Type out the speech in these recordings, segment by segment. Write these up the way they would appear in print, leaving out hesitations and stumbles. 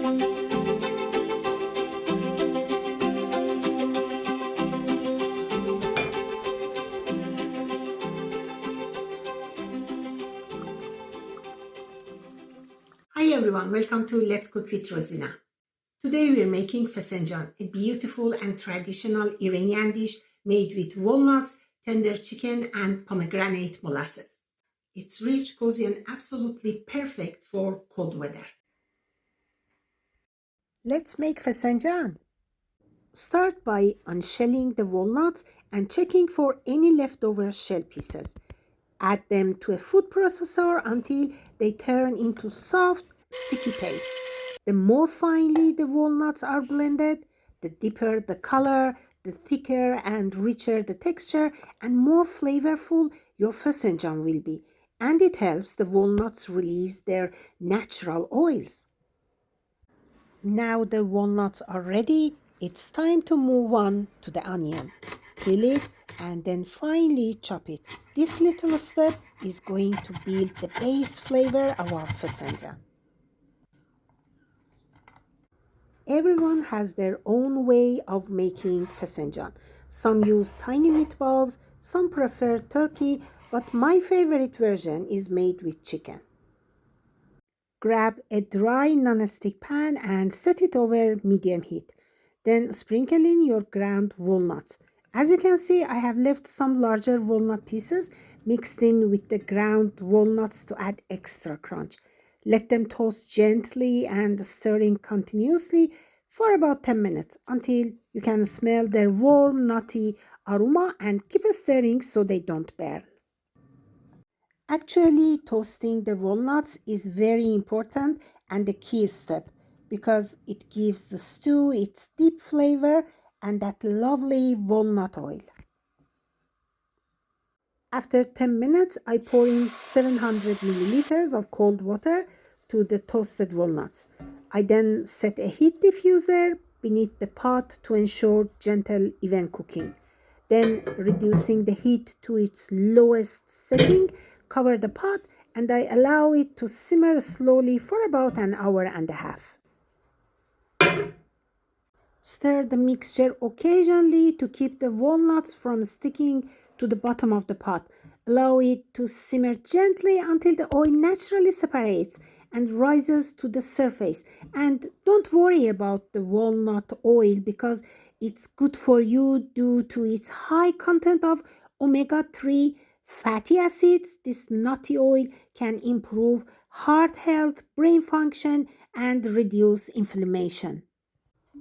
Hi everyone, welcome to Let's Cook with Rozina. Today we're making Fesenjoon, a beautiful and traditional Iranian dish made with walnuts, tender chicken and pomegranate molasses. It's rich, cozy and absolutely perfect for cold weather. Let's make Fesenjoon. Start by unshelling the walnuts and checking for any leftover shell pieces. Add them to a food processor until they turn into soft, sticky paste. The more finely the walnuts are blended, the deeper the color, the thicker and richer the texture, and more flavorful your Fesenjoon will be. And it helps the walnuts release their natural oils. Now the walnuts are ready, it's time to move on to the onion. Peel it and then finely chop it. This little step is going to build the base flavor of our Fesenjoon. Everyone has their own way of making Fesenjoon. Some use tiny meatballs, some prefer turkey, but my favorite version is made with chicken. Grab a dry non-stick pan and set it over medium heat. Then sprinkle in your ground walnuts. As you can see, I have left some larger walnut pieces mixed in with the ground walnuts to add extra crunch. Let them toast gently and stirring continuously for about 10 minutes until you can smell their warm, nutty aroma, and keep stirring so they don't burn. Actually, toasting the walnuts is very important and a key step because it gives the stew its deep flavor and that lovely walnut oil. After 10 minutes, I pour in 700 milliliters of cold water to the toasted walnuts. I then set a heat diffuser beneath the pot to ensure gentle, even cooking. Then, reducing the heat to its lowest setting, cover the pot and I allow it to simmer slowly for about an hour and a half. Stir the mixture occasionally to keep the walnuts from sticking to the bottom of the pot. Allow it to simmer gently until the oil naturally separates and rises to the surface. And don't worry about the walnut oil because it's good for you due to its high content of omega-3 fatty acids. This nutty oil can improve heart health, brain function, and reduce inflammation.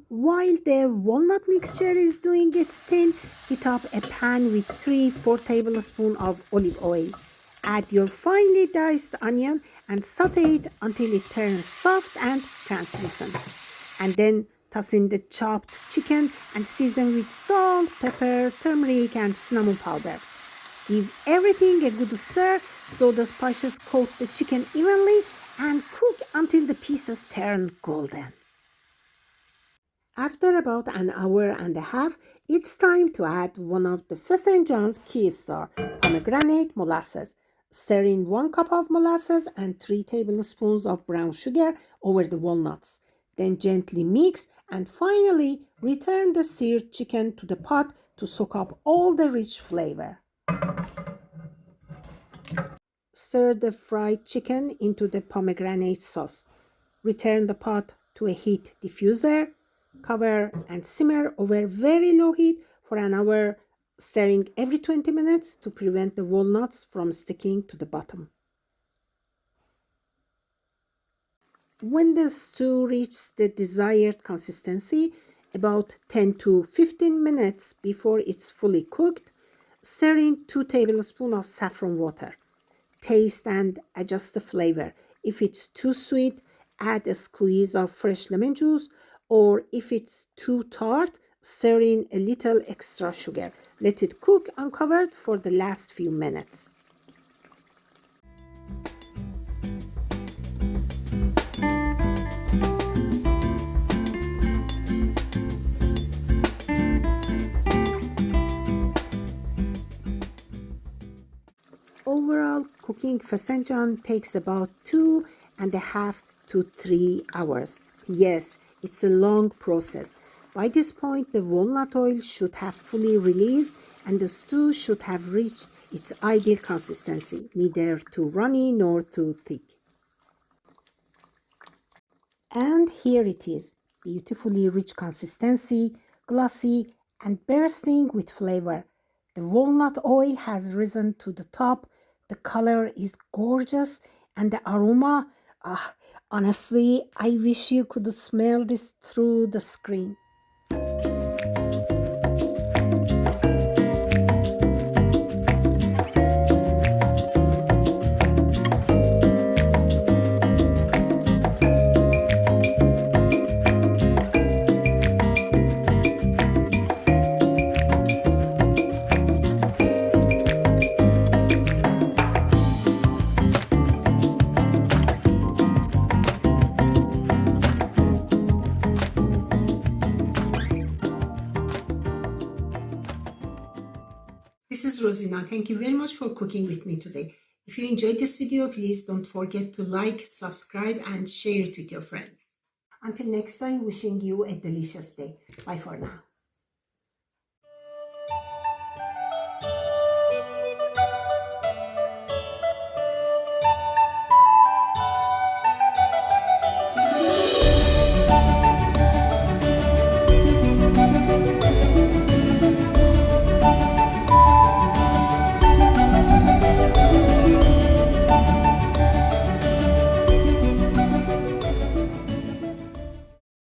While the walnut mixture is doing its thing, heat up a pan with 3-4 tablespoons of olive oil. Add your finely diced onion and saute it until it turns soft and translucent. And then toss in the chopped chicken and season with salt, pepper, turmeric, and cinnamon powder. Give everything a good stir so the spices coat the chicken evenly and cook until the pieces turn golden. After about an hour and a half, it's time to add one of the Fesenjoon's key star, pomegranate molasses. Stir in 1 cup of molasses and 3 tablespoons of brown sugar over the walnuts. Then gently mix and finally return the seared chicken to the pot to soak up all the rich flavor. Stir the fried chicken into the pomegranate sauce. Return the pot to a heat diffuser. Cover and simmer over very low heat for an hour, stirring every 20 minutes to prevent the walnuts from sticking to the bottom. When the stew reaches the desired consistency, about 10 to 15 minutes before it's fully cooked, stir in 2 tablespoons of saffron water. Taste and adjust the flavor. If it's too sweet, add a squeeze of fresh lemon juice, or if it's too tart, stir in a little extra sugar. Let it cook uncovered for the last few minutes. Overall, cooking Fesenjoon takes about 2.5 to 3 hours. Yes, it's a long process. By this point, the walnut oil should have fully released and the stew should have reached its ideal consistency, neither too runny nor too thick. And here it is, beautifully rich consistency, glossy, and bursting with flavor. The walnut oil has risen to the top, the color is gorgeous, and the aroma, honestly, I wish you could smell this through the screen. This is Rozina. Thank you very much for cooking with me today. If you enjoyed this video, please don't forget to like, subscribe, and share it with your friends. Until next time, wishing you a delicious day. Bye for now.